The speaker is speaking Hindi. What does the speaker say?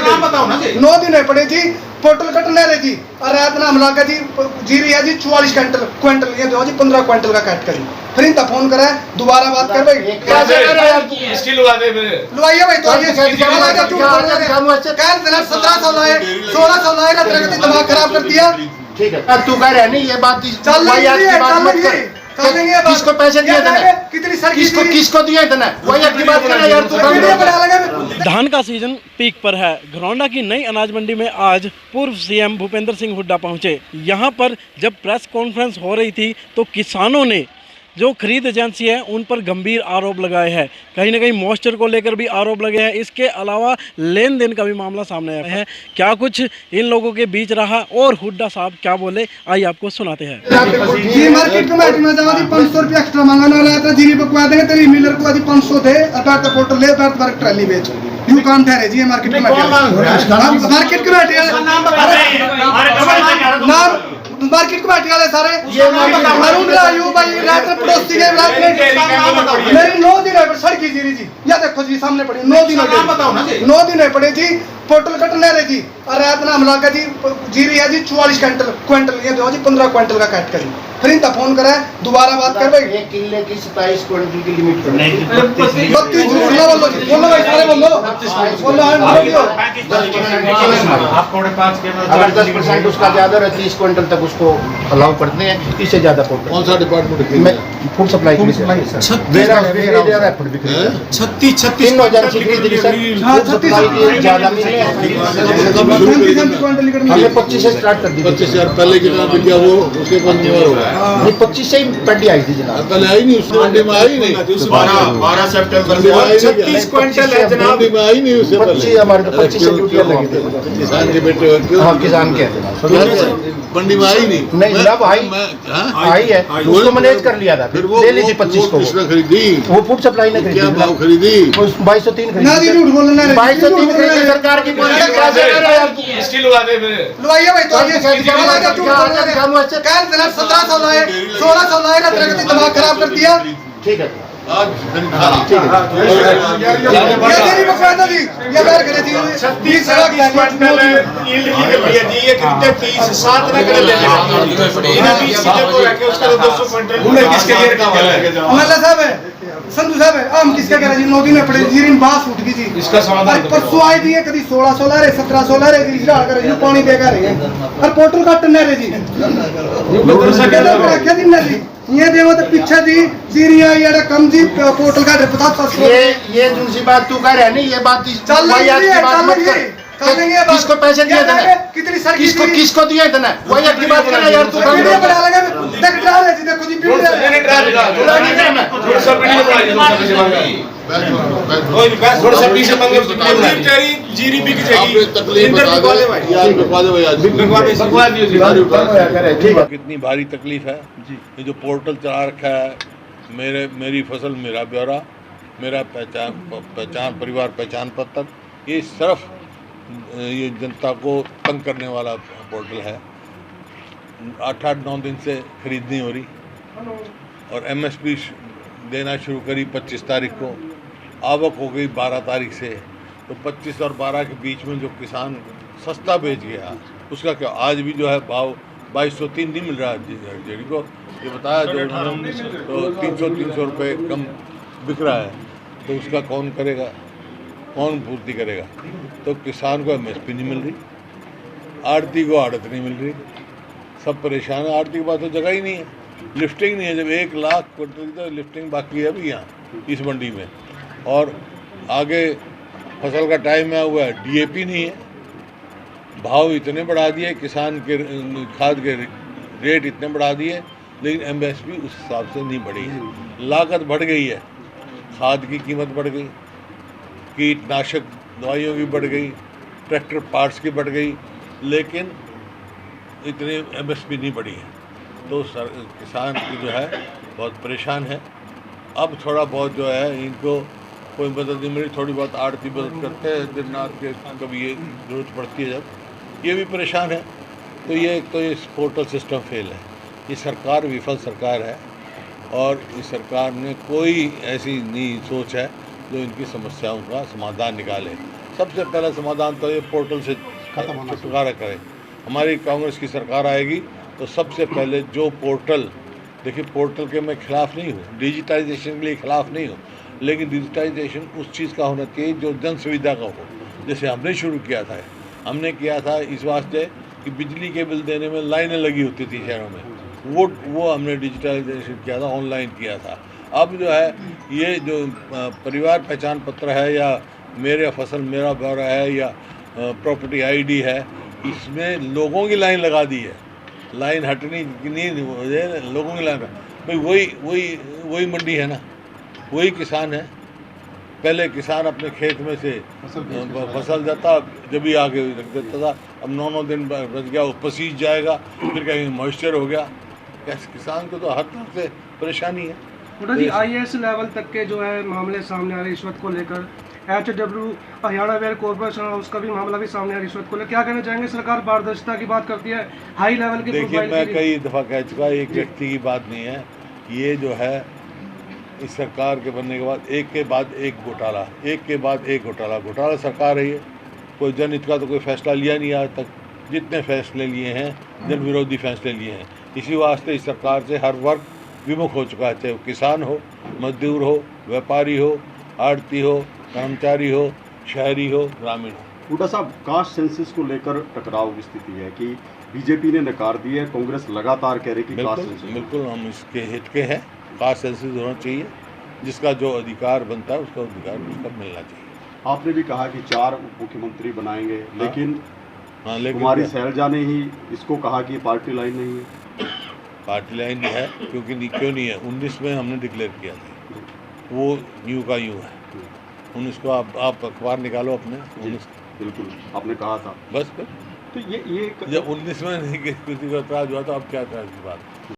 दिन हो 9 दिन है पड़े जी पोर्टल कट ले रहे जी और रात ना हमला का जी जीरी है जी 44 क्विंटल ये दो जी 15 क्विंटल का काट कर फिर इनका फोन करा दोबारा बात कर भाई क्या इसकी लुआ दे फिर लुआइए भाई तो ये कल 1700 लाए 1600 लाए ना तेरे दिमाग खराब कर दिया। ठीक है तू कह रहा है नहीं ये बात चल रही है किसको पैसे दिए थे कितनी सर किसको दिए थे वही की बात कर यार तू धान का सीजन पीक पर है। घरौंडा की नई अनाज मंडी में आज पूर्व सीएम भूपेंद्र सिंह हुड्डा पहुंचे। यहां पर जब प्रेस कॉन्फ्रेंस हो रही थी तो किसानों ने जो खरीद एजेंसी है उन पर गंभीर आरोप लगाए हैं। कहीं ना कहीं मॉइस्चर को लेकर भी आरोप लगे हैं। इसके अलावा लेन देन का भी मामला सामने आया है। क्या कुछ इन लोगों के बीच रहा और हुड्डा साहब क्या बोले आइए आपको सुनाते हैं। जी मार्केट कमेटी में जमा 500 रुपया एक्स्ट्रा मांगा ना था जीरी पकवा देंगे तेरी मिलर को 500 थे अटार फोटो ले अटार ट्राली बेच यू काम ठहरे जी मार्केट कमेटी नाम मार्केट कमेटी वाले सारे अरुण राजू भाई रात में पड़ोसी के रात में मेरी 9 दिन है सड़की जीरी जी या देखो जी सामने पड़ी 9 दिन है 9 दिन है पड़े जी पोर्टल कट ले रहे जी और रात ना हमला का जी जीरी है जी 44 क्विंटल ये दो जी 15 क्विंटल का काट कर फिर इनका फोन करा दोबारा बात कर भाई 1 किले की 27 क्विंटल की लिमिट कर 32 झूठ ना बोलो जी बोलो भाई सारे बोलो आपको 5 के अगर 10% उसका ज्यादा है 30 क्विंटल तक उसको अलाउ करते हैं। इससे ज्यादा कौन सा डिपार्टमेंट में फूड सप्लाई के लिए 36 एजेंसी खरीद सर ज्यादा मिले हमने 25 से स्टार्ट कर दी 25,000 पहले कितना बिका वो उसके पास नहीं होगा नहीं 25 से ही पेटी आई थी जनाब पहले आई नहीं उस मंडी में आई नहीं 12 सितंबर 36 क्विंटल है जनाब मंडी में आई नहीं उससे पहले हमारे तो 25 से ड्यूटी लगी थी किसान के बेटे क्यों हाँ किसान के मंडी में आई नहीं जनाब आई है उसको मैनेज कर लिया था फिर ले ली थी 25 को किसने खरीदी वो फूड सप्लाई ने खरीदी क्या भाव खरीदी 2203 ना जी झूठ बोलना 2203 खरीदी सरकार की इसकी लुआ दे फिर लुआइए भाई तो ये कल 1700 लाए 1600 लाए ना तेरे दिमाग खराब कर दिया। ठीक है आज ये तेरी बकवादा जी ये बैर करे थी 36 क्विंटल यील्ड की कर लिया जी ये कितने 30 7 ना कर ले इन्हें 20 सीधे को रखे उसका 200 क्विंटल उन्हें किसके लिए काम है अमला साहब है संधू साहब है हम किसका कह रहे जी 9 दिन में पड़े जीरी में बास उठ गई जी इसका समाधान परसों आई थी कभी 1600 ला रहे 1700 ला रहे जी डाल कर पानी दे कर रहे और पोर्टल का टन्ने रे जी क्या दिन जी ये देवो तो पीछे जी जीरिया ये कम जी पोर्टल का 50 ये जुनसी बात तू कह रहा है नहीं ये बात चल रही है किसको पैसे दिए थे कितनी सर किसको दिए थे ना वही की बात कर यार तू वीडियो बना लगा देख रहा है जी देखो जी थोड़ा सा पीछे तेरी जीरी बिक जाएगी तकलीफ बता दे कितनी भारी तकलीफ है ये जो पोर्टल चला रखा है मेरी फसल मेरा ब्यौरा मेरा पहचान परिवार पहचान पत्र ये सिर्फ ये जनता को तंग करने वाला पोर्टल है। 8-9 दिन से खरीद नहीं हो रही और एमएसपी देना शुरू करी 25 तारीख को आवक हो गई 12 तारीख से तो 25 और 12 के बीच में जो किसान सस्ता बेच गया उसका क्या आज भी जो है भाव 2203 नहीं मिल रहा जेडी को ये बताया जो तो 300 रुपये कम बिक रहा है तो उसका कौन करेगा कौन पूर्ति करेगा। तो किसान को एमएसपी नहीं मिल रही आड़ती को आड़त नहीं मिल रही सब परेशान है। आड़ती के पास तो जगह ही नहीं है लिफ्टिंग नहीं है जब 1 लाख क्विंटल की तो लिफ्टिंग बाकी है अभी यहाँ इस मंडी में और आगे फसल का टाइम आया हुआ है डीएपी नहीं है भाव इतने बढ़ा दिए किसान के खाद के रेट इतने बढ़ा दिए लेकिन एमएसपी उस हिसाब से नहीं बढ़ी है। लागत बढ़ गई है खाद की कीमत बढ़ गई कीटनाशक दवाइयों की बढ़ गई ट्रैक्टर पार्ट्स की बढ़ गई लेकिन इतने एमएसपी नहीं बढ़ी है तो किसान की जो है बहुत परेशान है। अब थोड़ा बहुत जो है इनको कोई मदद नहीं मिली थोड़ी बहुत आड़ती मदद करते हैं दिन रात के कभी ये जरूरत पड़ती है जब ये भी परेशान है तो ये एक तो ये पोर्टल सिस्टम फेल है। ये सरकार विफल सरकार है और इस सरकार ने कोई ऐसी नहीं सोच है जो इनकी समस्याओं का समाधान निकाले। सबसे पहला समाधान तो ये पोर्टल से छुटकारा करें। हमारी कांग्रेस की सरकार आएगी तो सबसे पहले जो पोर्टल, देखिए पोर्टल के मैं खिलाफ नहीं हूँ, डिजिटाइजेशन के लिए खिलाफ नहीं हूँ, लेकिन डिजिटाइजेशन उस चीज़ का होना चाहिए जो जन सुविधा का हो। जैसे हमने शुरू किया था, हमने किया था इस वास्ते कि बिजली के बिल देने में लाइनें लगी होती थी शहरों में, वो हमने डिजिटाइजेशन किया था, ऑनलाइन किया था। अब जो है ये जो परिवार पहचान पत्र है या मेरे फसल मेरा ब्यौरा है या प्रॉपर्टी आईडी है, इसमें लोगों की लाइन लगा दी है। लाइन हटनी नहीं, लोगों की लाइन भाई वही मंडी है ना, वही किसान है। पहले किसान अपने खेत में से फसल जाता, जब भी आके रख देता था। अब 9 दिन बच गया, वो पसीज जाएगा, फिर कहीं मॉइस्चर हो गया। कैसे किसान को तो हर तरह से परेशानी है। हुड्डा जी, आईएएस लेवल तक के जो है मामले सामने आ रहे रिश्वत को लेकर, HW हरियाणा वेयर कॉर्पोरेशन उसका भी मामला भी सामने आ रिश्वत को लेकर, क्या कहना चाहेंगे? सरकार पारदर्शिता की बात करती है, हाई लेवल की देखिए मैं कई दफ़ा कह चुका, एक व्यक्ति की बात नहीं है ये। जो है इस सरकार के बनने के बाद एक के बाद एक घोटाला, एक के बाद एक घोटाला सरकार है ये। कोई जनहित का तो कोई फैसला लिया नहीं आज तक। जितने फैसले लिए हैं जन विरोधी फैसले लिए हैं। इसी वास्ते इस सरकार से हर वर्ग विमुख हो चुका है, चाहे वो किसान हो, मजदूर हो, व्यापारी हो, आड़ती हो, कर्मचारी हो, शहरी हो, ग्रामीण हो। हुड्डा साहब, कास्ट सेंसस को लेकर टकराव की स्थिति है कि बीजेपी ने नकार दी है, कांग्रेस लगातार कह रही कि कास्ट सेंसस। बिल्कुल हम इसके हित के हैं। कास्ट सेंसस होना चाहिए, जिसका जो अधिकार बनता है उसका अधिकार उसका मिलना चाहिए। आपने भी कहा कि 4 उप मुख्यमंत्री बनाएंगे, लेकिन लेकिन कुमारी शैलजा ने ही इसको कहा कि पार्टी लाइन नहीं है। पार्टी लाइन नहीं है, क्योंकि क्यों नहीं है? 19 में हमने डिक्लेयर किया था, वो यूँ का यूँ है। 19 को आप अखबार निकालो अपने, 19 बिल्कुल आपने कहा था। बस फिर तो ये जब 19 में किसी को एतराज़ हुआ तो अब क्या एतराज़ की बात?